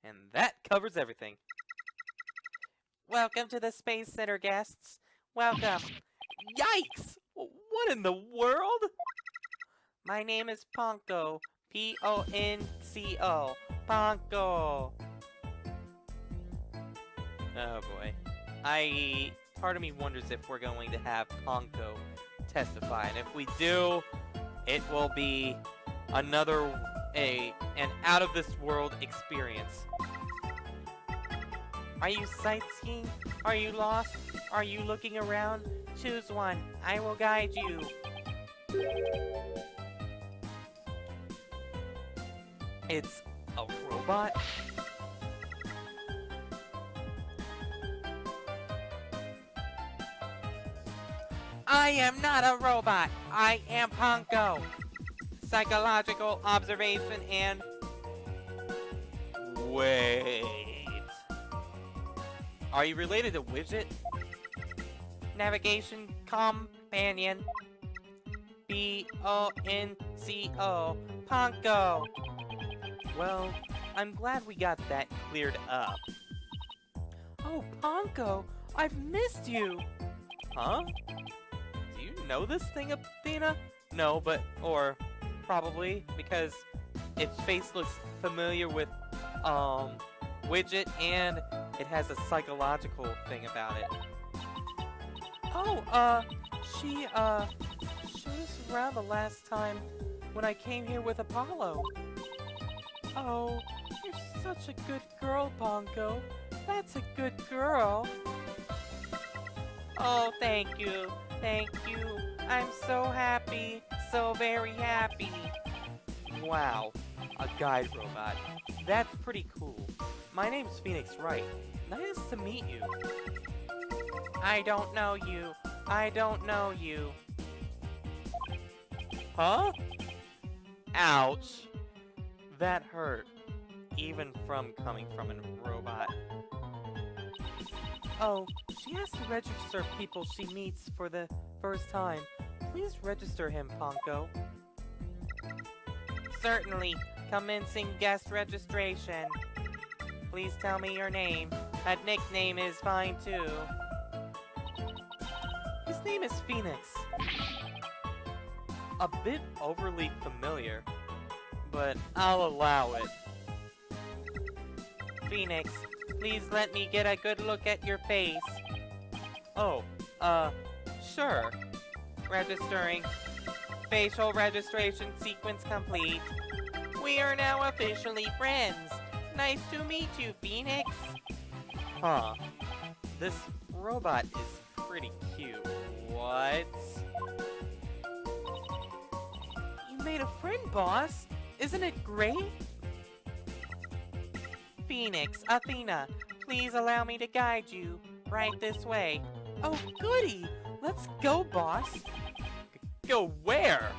And that covers everything. Welcome to the Space Center, guests. Welcome. Yikes! What in the world? My name is Ponko. P-O-N-C-O. Ponko. Oh boy. Part of me wonders if we're going to have Ponko testify, and if we do, it will be an out-of-this-world experience. Are you sightseeing? Are you lost? Are you looking around? Choose one. I will guide you. It's a robot? I am not a robot. I am Ponko. Psychological observation and... Wait. Are you related to Widget? Navigation companion. B-O-N-C-O. Ponko. Well, I'm glad we got that cleared up. Oh, Ponko, I've missed you. Huh? Do you know this thing, Athena? No, but, or probably, because its face looks familiar with, Widget, and it has a psychological thing about it. Oh, she, showed us around the last time when I came here with Apollo. Oh, you're such a good girl, Ponko. That's a good girl. Oh, thank you. Thank you. I'm so happy. So very happy. Wow, a guide robot. That's pretty cool. My name's Phoenix Wright. Nice to meet you. I don't know you. I don't know you. Huh? Ouch. That hurt. Even coming from a robot. Oh, she has to register people she meets for the first time. Please register him, Ponko. Certainly. Commencing guest registration. Please tell me your name. A nickname is fine too. His name is Phoenix. A bit overly familiar, but I'll allow it. Phoenix, please let me get a good look at your face. Oh, sure. Registering. Facial registration sequence complete. We are now officially friends. Nice to meet you, Phoenix. Huh. This robot is pretty cute. What? You made a friend, boss. Isn't it great? Phoenix, Athena, please allow me to guide you. Right this way. Oh, goody! Let's go, boss. Go where?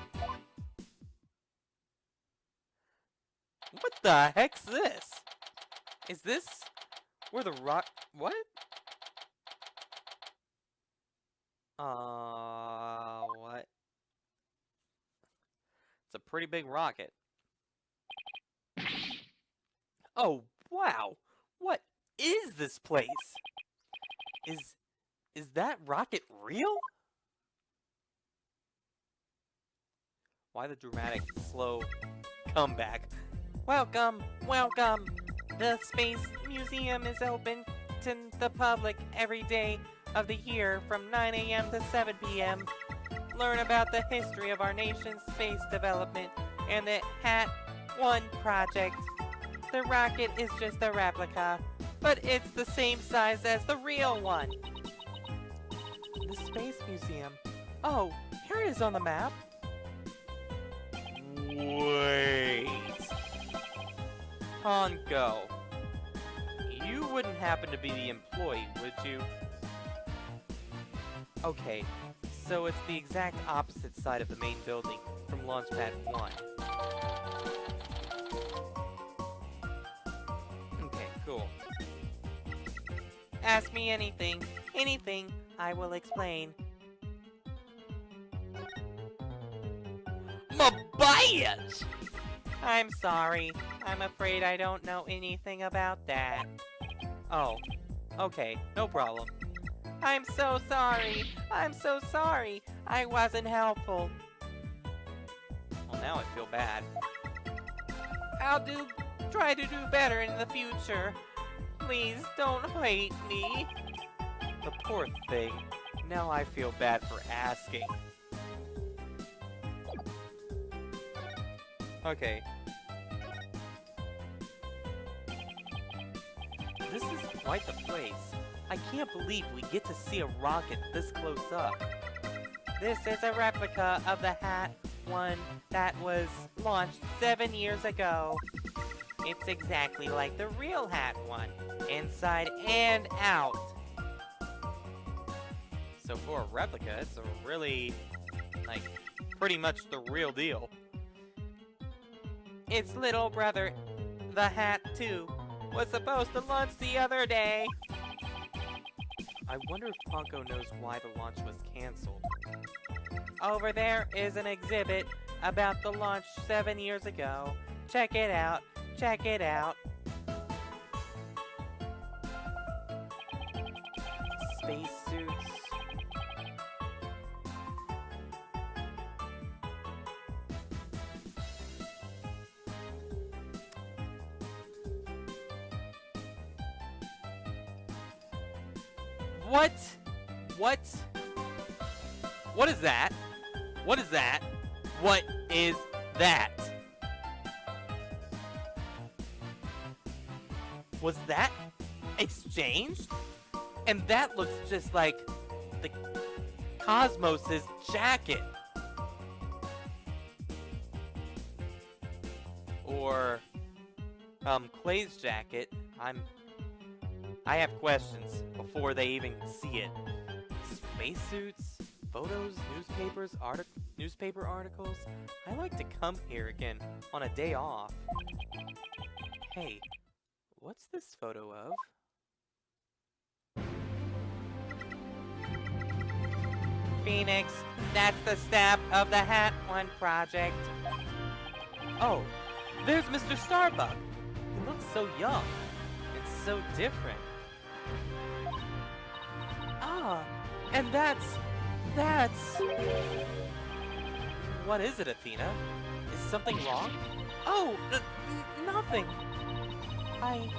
What the heck's this? Is this where the rock... What? What? It's a pretty big rocket. Oh, wow! What is this place? Is that rocket real? Why the dramatic, slow comeback? Welcome, welcome! The Space Museum is open to the public every day of the year from 9 a.m. to 7 p.m. Learn about the history of our nation's space development and the Hat 1 project. The rocket is just a replica, but it's the same size as the real one. The Space Museum. Oh, here it is on the map. Wait. Ponko. You wouldn't happen to be the employee, would you? Okay, so it's the exact opposite side of the main building from Launchpad 1. Okay, cool. Ask me anything. Anything, I will explain. Mabias! I'm sorry. I'm afraid I don't know anything about that. Oh, okay, no problem. I'm so sorry! I'm so sorry! I wasn't helpful. Well, now I feel bad. I'll try to do better in the future. Please don't hate me. The poor thing. Now I feel bad for asking. Okay. This is quite the place. I can't believe we get to see a rocket this close up. This is a replica of the Hat one that was launched 7 years ago. It's exactly like the real Hat one, inside and out. So for a replica, it's a really, like, pretty much the real deal. Its little brother, the Hat 2, was supposed to launch the other day. I wonder if Ponko knows why the launch was cancelled. Over there is an exhibit about the launch 7 years ago. Check it out. Check it out. Spacesuits. What? What? What is that? What is that? What is that? Was that exchanged? And that looks just like the Cosmos's jacket. Or Clay's jacket. I have questions before they even see it. Spacesuits, photos, newspaper articles. I like to come here again on a day off. Hey, what's this photo of? Phoenix, that's the staff of the Hat One project. Oh, there's Mr. Starbuck. He looks so young and so different. Ah, and that's... What is it, Athena? Is something wrong? Oh, nothing. I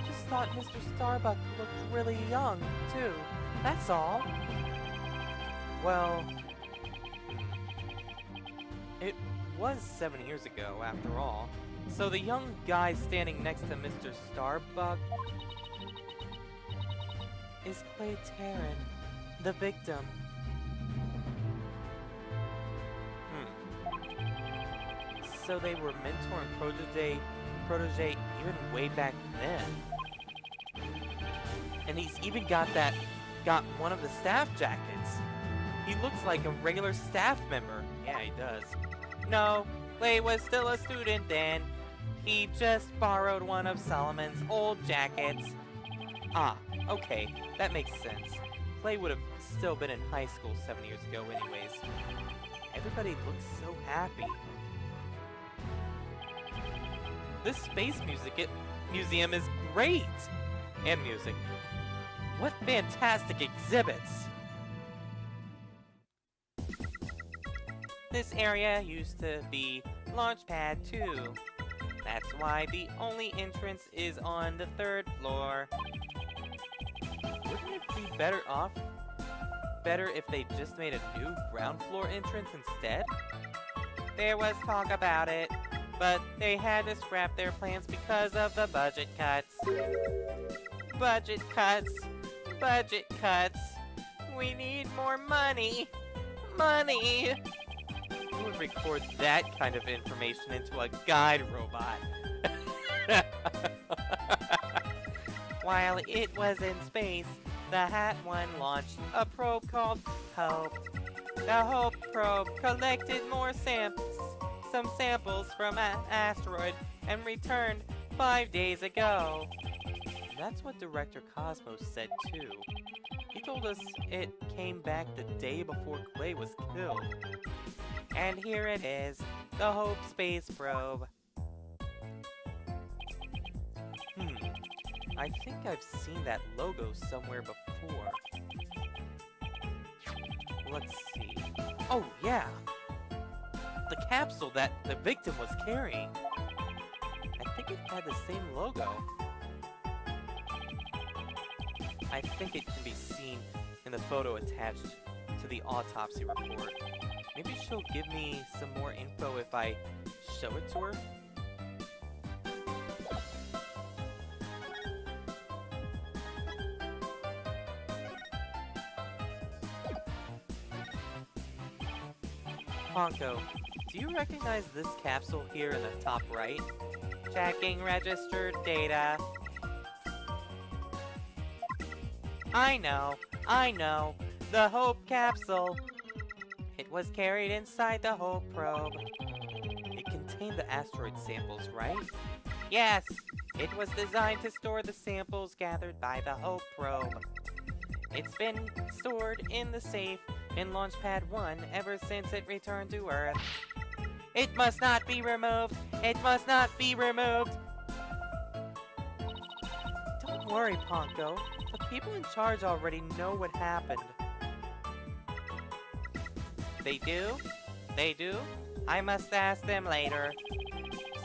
just thought Mr. Starbuck looked really young, too. That's all. Well, it was 7 years ago, after all. So the young guy standing next to Mr. Starbuck is Clay Terran, the victim. So they were mentor and protege even way back then. And he's even got one of the staff jackets. He looks like a regular staff member. Yeah, he does. No, Clay was still a student then. He just borrowed one of Solomon's old jackets. Ah, okay, that makes sense. Clay would have still been in high school 7 years ago anyways. Everybody looks so happy. This space museum is great! And music. What fantastic exhibits! This area used to be Launchpad 2. That's why the only entrance is on the 3rd floor. Wouldn't it be better if they just made a new ground floor entrance instead? There was talk about it, but they had to scrap their plans because of the budget cuts. Budget cuts. Budget cuts. We need more money. Money! Who would record that kind of information into a guide robot? While it was in space, the Hat One launched a probe called Hope. The Hope probe collected some samples from an asteroid and returned 5 days ago. That's what Director Cosmos said too. He told us it came back the day before Clay was killed. And here it is, the Hope space probe. I think I've seen that logo somewhere before. Let's see. Oh, yeah! The capsule that the victim was carrying. I think it had the same logo. I think it can be seen in the photo attached to the autopsy report. Maybe she'll give me some more info if I show it to her? Honko, do you recognize this capsule here in the top right? Checking registered data. I know. The Hope capsule. It was carried inside the Hope probe. It contained the asteroid samples, right? Yes! It was designed to store the samples gathered by the Hope probe. It's been stored in the safe in Launchpad 1 ever since it returned to Earth. It must not be removed! It must not be removed! Don't worry, Ponko. The people in charge already know what happened. They do? They do? I must ask them later.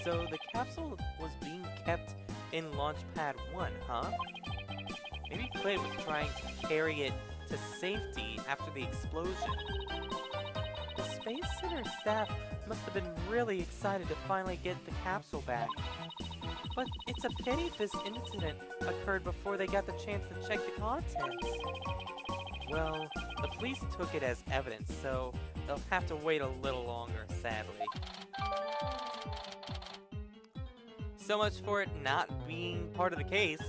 So the capsule was being kept in Launchpad 1, huh? Maybe Clay was trying to carry it to safety after the explosion. The Space Center staff must have been really excited to finally get the capsule back. But it's a pity this incident occurred before they got the chance to check the contents. Well, the police took it as evidence, so they'll have to wait a little longer, sadly. So much for it not being part of the case.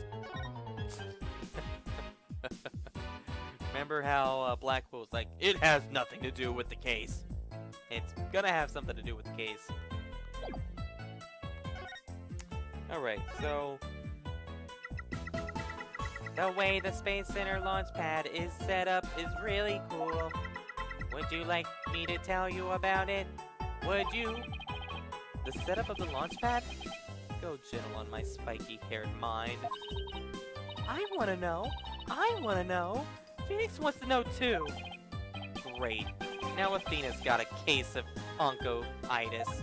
Remember how Blackwell was like, it has nothing to do with the case. It's gonna have something to do with the case. Alright, so the way the Space Center launch pad is set up is really cool. Would you like me to tell you about it? Would you? The setup of the launch pad? Go gentle on my spiky-haired mind. I wanna know! I wanna know! Phoenix wants to know too! Great. Now Athena's got a case of onco-itis.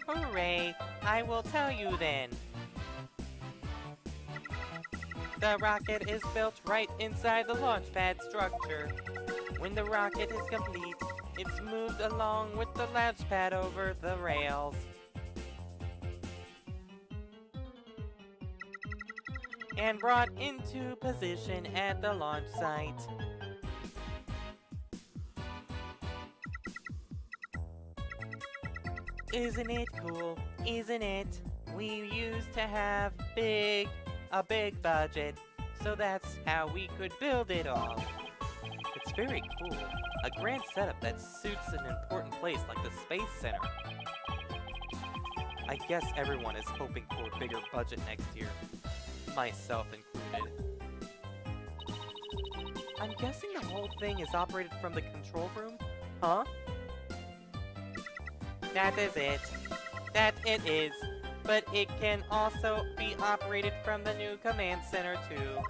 Hooray! I will tell you then. The rocket is built right inside the launch pad structure. When the rocket is complete, it's moved along with the launch pad over the rails. And brought into position at the launch site. Isn't it cool? Isn't it? We used to have a big budget, so that's how we could build it all. It's very cool. A grand setup that suits an important place like the Space Center. I guess everyone is hoping for a bigger budget next year. Myself included. I'm guessing the whole thing is operated from the control room? Huh? That is it. That it is. But it can also be operated from the new command center too.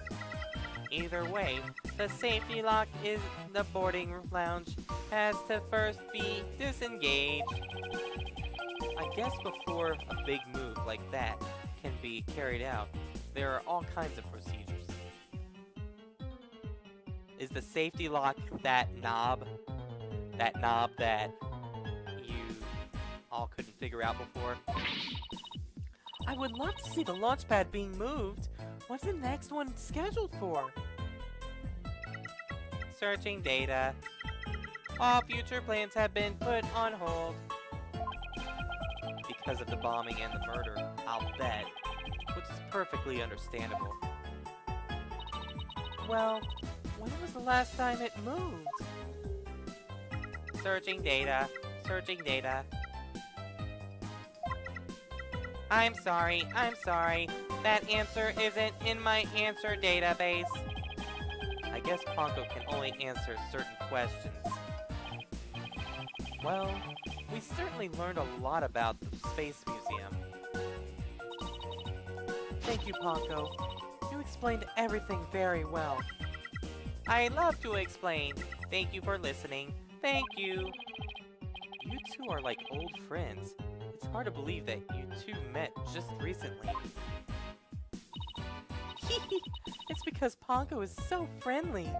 Either way, the safety lock in the boarding lounge has to first be disengaged. I guess before a big move like that can be carried out, there are all kinds of procedures. Is the safety lock that knob? That knob that you all couldn't figure out before? I would love to see the launch pad being moved. What's the next one scheduled for? Searching data. All future plans have been put on hold. Because of the bombing and the murder, I'll bet. Which is perfectly understandable. Well, when was the last time it moved? Searching data. Searching data. I'm sorry. That answer isn't in my answer database. I guess Ponko can only answer certain questions. Well, we certainly learned a lot about the Space Museum. Thank you, Ponko. You explained everything very well. I love to explain. Thank you for listening. Thank you. You two are like old friends. It's hard to believe that you two met just recently. It's because Ponko is so friendly.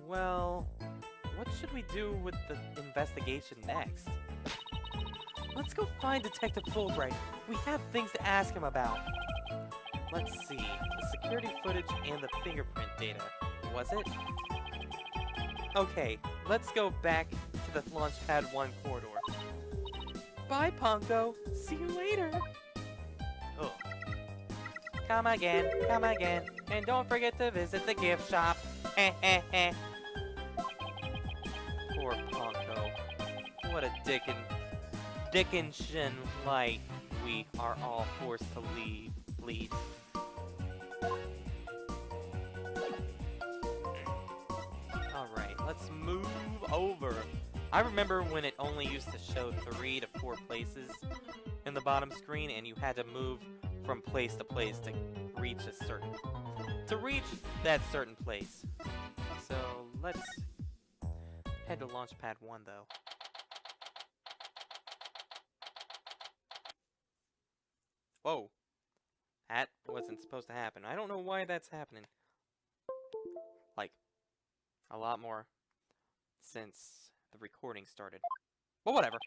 Well, what should we do with the investigation next? Let's go find Detective FullBright. We have things to ask him about. Let's see. The security footage and the fingerprint data. Was it? Okay, let's go back to the Launchpad 1 corridor. Bye, Ponko. See you later. Ugh. Come again, and don't forget to visit the gift shop. Poor Ponko. What a Dickensian life we are all forced to lead. Alright, let's move over. I remember when it only used to show 3 to 4 places in the bottom screen, and you had to move from place to place to reach that certain place. So let's head to Launchpad 1 though. Whoa. That wasn't supposed to happen. I don't know why that's happening. Like, a lot more since the recording started. But whatever.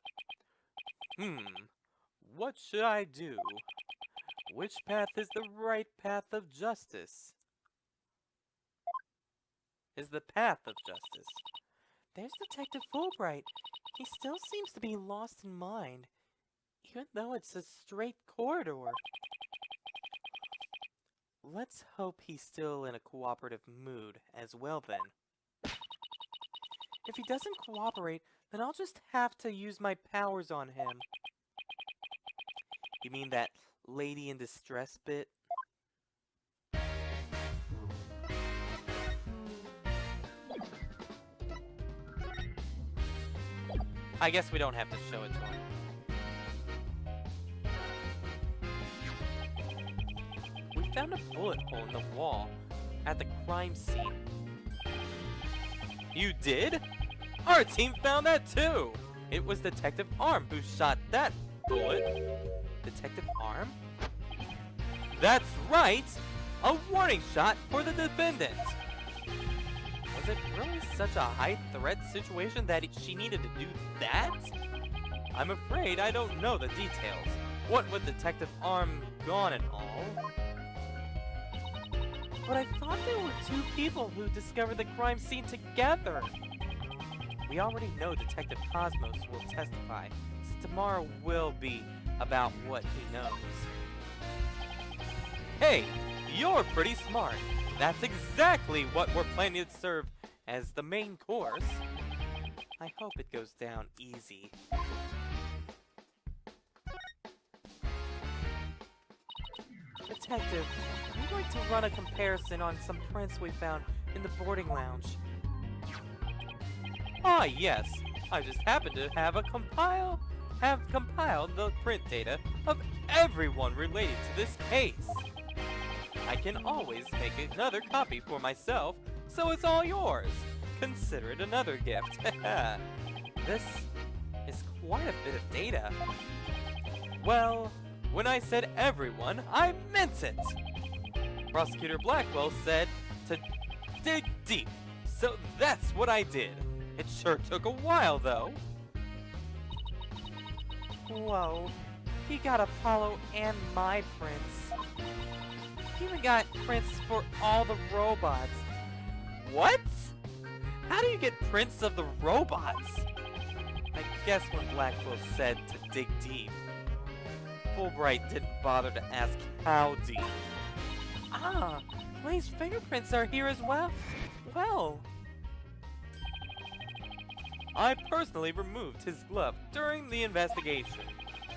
What should I do? Which path is the right path of justice? Is the path of justice. There's Detective FullBright. He still seems to be lost in mind, even though it's a straight corridor. Let's hope he's still in a cooperative mood as well then. If he doesn't cooperate, then I'll just have to use my powers on him. You mean that lady in distress bit? I guess we don't have to show it to him. We found a bullet hole in the wall at the crime scene. You did? Our team found that too! It was Detective Arm who shot that bullet. Detective Arm? That's right! A warning shot for the defendant! Was it really such a high-threat situation that she needed to do that? I'm afraid I don't know the details. What with Detective Arm gone and all? But I thought there were 2 people who discovered the crime scene together! We already know Detective Cosmos will testify, so tomorrow will be about what he knows. Hey, you're pretty smart. That's exactly what we're planning to serve as the main course. I hope it goes down easy. Detective, we'd like to run a comparison on some prints we found in the boarding lounge. Ah, yes. I just happen to have compiled the print data of everyone related to this case. I can always make another copy for myself, so it's all yours. Consider it another gift. This is quite a bit of data. Well, when I said everyone, I meant it. Prosecutor Blackwell said to dig deep, so that's what I did. It sure took a while, though. Whoa, he got Apollo and my prints. He even got prints for all the robots. What? How do you get prints of the robots? I guess when Blackwell said to dig deep, FullBright didn't bother to ask how deep. Ah, Clay's fingerprints are here as well. Well, I personally removed his glove during the investigation.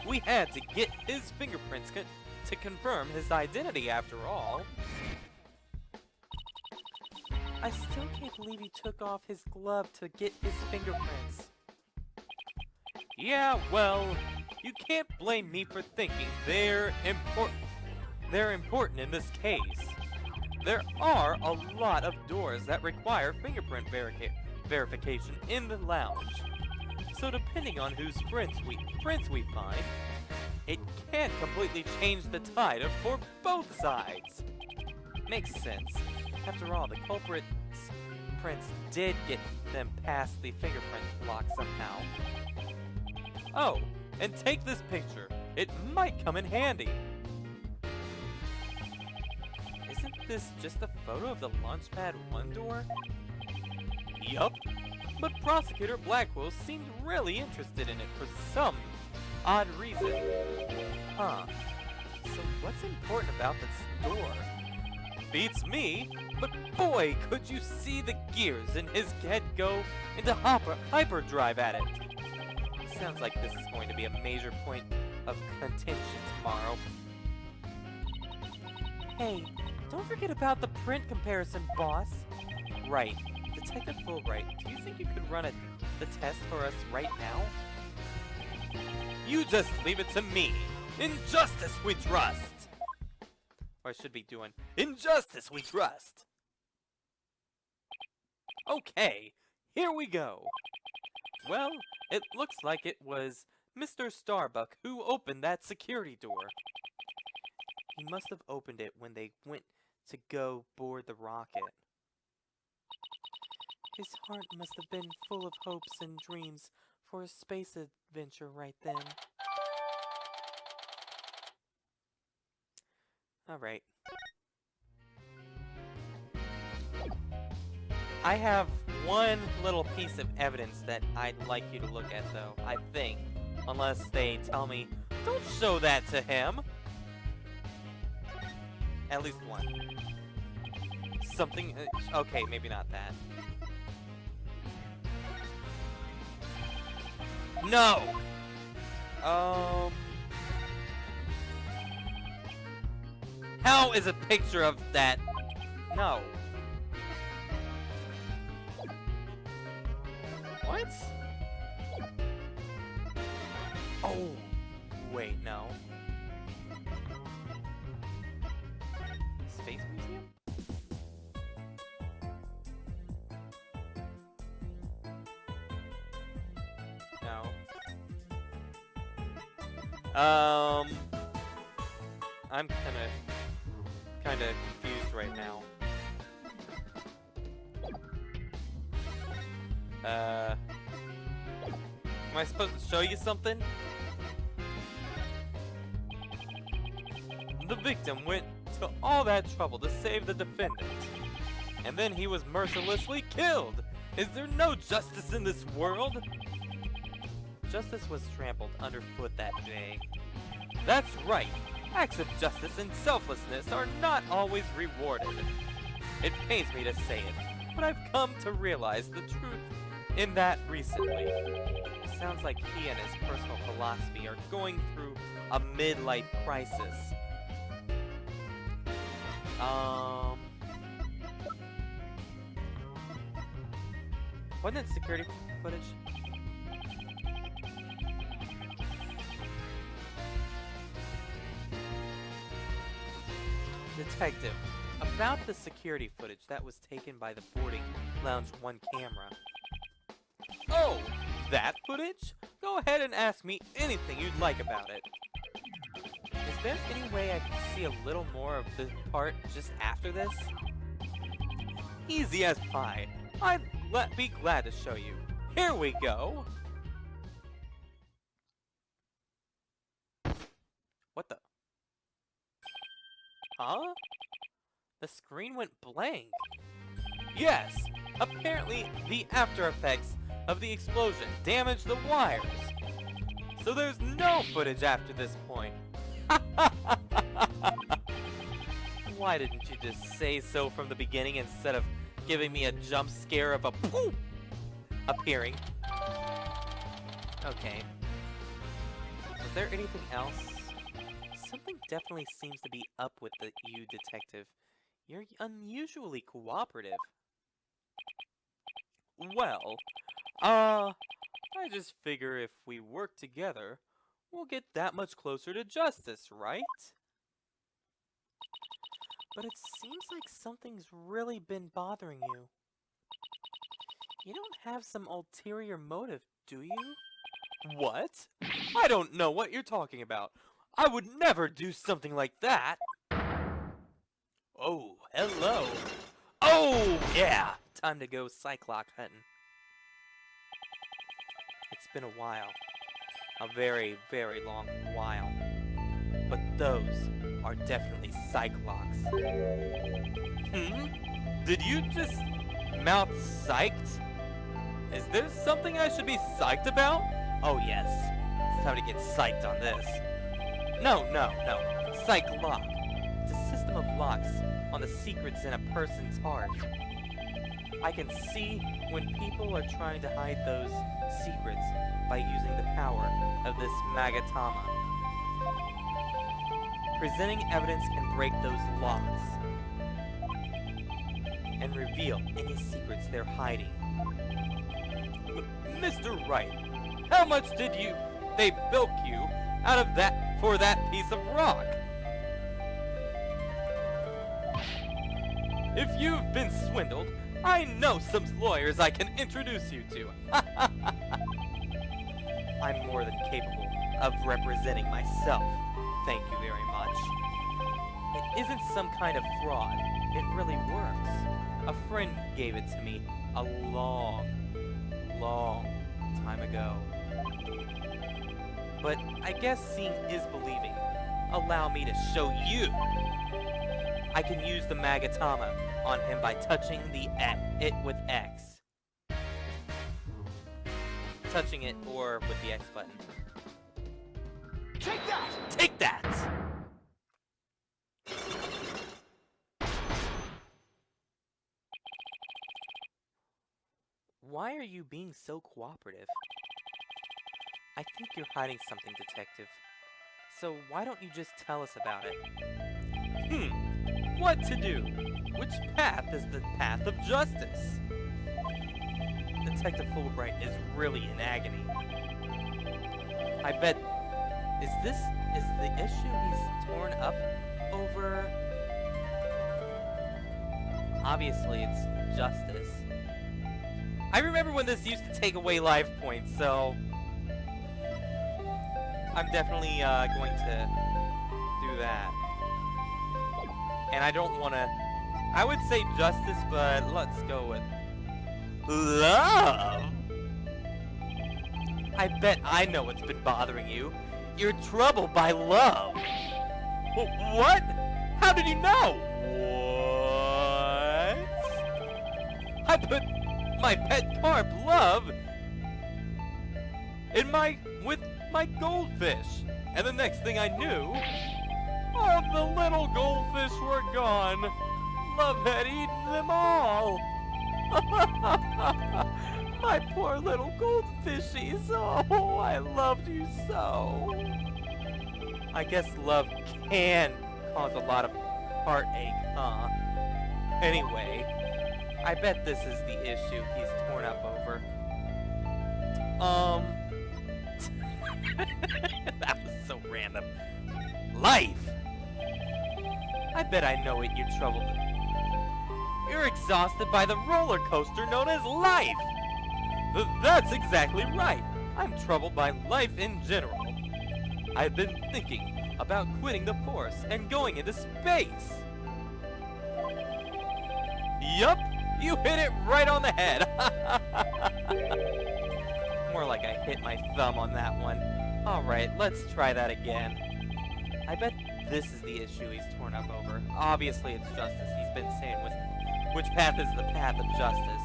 We had to get his fingerprints to confirm his identity after all. I still can't believe he took off his glove to get his fingerprints. Yeah, well, you can't blame me for thinking they're important. They're important in this case. There are a lot of doors that require fingerprint verification in the lounge. So depending on whose prints we find, it can completely change the tide for both sides. Makes sense. After all, the culprit's prints did get them past the fingerprint lock somehow. Oh, and take this picture. It might come in handy. Isn't this just a photo of the Launchpad 1 door? Yup. But Prosecutor Blackwell seemed really interested in it for some odd reason. Huh. So what's important about this door? Beats me, but boy, could you see the gears in his head go into hyperdrive at it. Sounds like this is going to be a major point of contention tomorrow. Hey, don't forget about the print comparison, boss. Right. Detective FullBright, do you think you could run the test for us right now? You just leave it to me. In justice we trust. Or I should be doing, in justice we trust. Okay, here we go. Well, it looks like it was Mr. Starbuck who opened that security door. He must have opened it when they went to go board the rocket. His heart must have been full of hopes and dreams for a space adventure right then. Alright. I have one little piece of evidence that I'd like you to look at, though, I think. Unless they tell me, don't show that to him! At least one. Something... okay, maybe not that. No! How is a picture of that? No. What? Oh, wait, no. Space Museum? No. I'm kinda confused right now. Am I supposed to show you something? The victim went to all that trouble to save the defendant, and then he was mercilessly killed! Is there no justice in this world? Justice was trampled underfoot that day. That's right! Acts of justice and selflessness are not always rewarded. It pains me to say it, but I've come to realize the truth in that recently. Sounds like he and his personal philosophy are going through a midlife crisis. Wasn't it security footage? Detective, about the security footage that was taken by the boarding lounge 1 camera. Oh, that footage? Go ahead and ask me anything you'd like about it. Is there any way I can see a little more of the part just after this? Easy as pie. I'd be glad to show you. Here we go! What the? Huh? The screen went blank. Yes! Apparently, the after effects of the explosion damaged the wires. So there's no footage after this point. Why didn't you just say so from the beginning instead of giving me a jump scare of a poof appearing? Okay. Is there anything else? Something definitely seems to be up with you, detective. You're unusually cooperative. Well, I just figure if we work together, we'll get that much closer to justice, right? But it seems like something's really been bothering you. You don't have some ulterior motive, do you? What? I don't know what you're talking about. I would never do something like that. Oh, hello. Oh, yeah. Time to go Cyclock hunting. It's been a while. A very, very long while. But those are definitely Cyclocks. Did you just mouth psyched? Is there something I should be psyched about? Oh yes, it's time to get psyched on this. No. Psych lock. It's a system of locks on the secrets in a person's heart. I can see when people are trying to hide those secrets by using the power of this Magatama. Presenting evidence can break those locks and reveal any secrets they're hiding. Mr. Wright, how much did they bilk you out of that for that piece of rock? If you've been swindled, I know some lawyers I can introduce you to. I'm more than capable of representing myself. Thank you very much. It isn't some kind of fraud. It really works. A friend gave it to me a long time ago. But I guess seeing is believing. Allow me to show you. I can use the Magatama on him by touching it with X. Touching it or with the X button. Take that! Take that! Why are you being so cooperative? I think you're hiding something, Detective. So why don't you just tell us about it? What to do? Which path is the path of justice? Detective FullBright is really in agony. I bet... Is the issue he's torn up over? Obviously it's justice. I remember when this used to take away life points, so... I'm definitely going to do that. And I don't want to... I would say justice, but let's go with... love! I bet I know what's been bothering you. You're troubled by love. What? How did you know? What? I put my pet carp, Love, with my goldfish. And the next thing I knew, all the little goldfish were gone. Love had eaten them all. My poor little goldfishies. Oh, I loved you so. I guess love can cause a lot of heartache, huh? Anyway, I bet this is the issue he's torn up over. That was so random. Life! I bet I know what you're troubled with. You're exhausted by the roller coaster known as life! That's exactly right. I'm troubled by life in general. I've been thinking about quitting the force and going into space. Yup, you hit it right on the head. More like I hit my thumb on that one. Alright, let's try that again. I bet this is the issue he's torn up over. Obviously it's justice. He's been saying which path is the path of justice.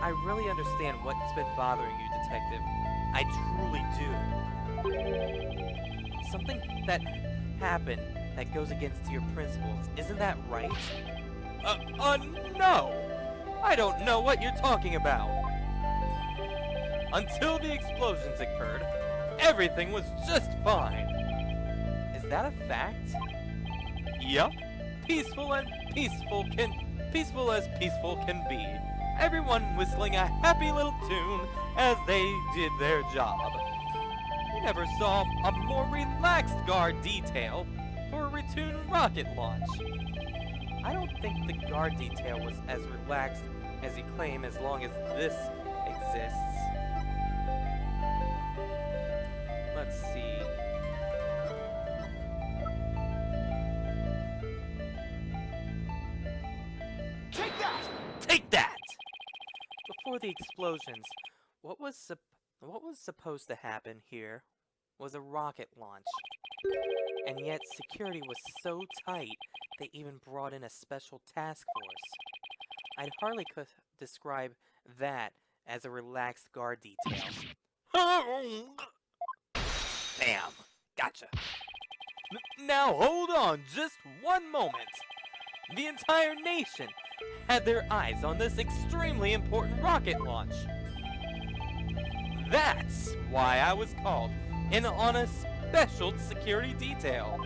I really understand what's been bothering you, Detective. I truly do. Something that happened that goes against your principles. Isn't that right? No! I don't know what you're talking about. Until the explosions occurred, everything was just fine. Is that a fact? Yup. Peaceful as peaceful can be. Everyone whistling a happy little tune as they did their job. We never saw a more relaxed guard detail for a routine rocket launch. I don't think the guard detail was as relaxed as you claim as long as this exists. Let's see. Take that! Take that! Before the explosions, what was supposed to happen here was a rocket launch. And yet security was so tight, they even brought in a special task force. I'd hardly could describe that as a relaxed guard detail. Bam! Gotcha. Now hold on just one moment. The entire nation had their eyes on this extremely important rocket launch. That's why I was called in on a special security detail.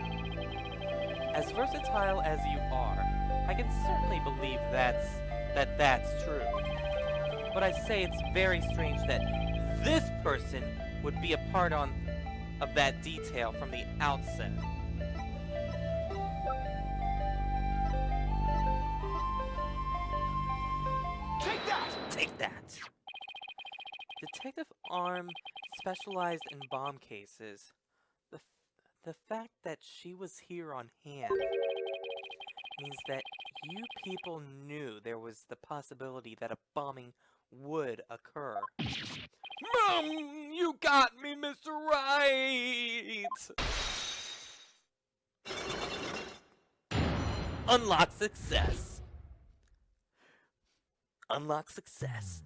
As versatile as you are, I can certainly believe that's true. But I say it's very strange that this person would be a part of that detail from the outset. Take that! Take that! Detective Arm specialized in bomb cases. The fact that she was here on hand means that you people knew there was the possibility that a bombing would occur. You got me, Mr. Wright! Unlock success. Unlock success.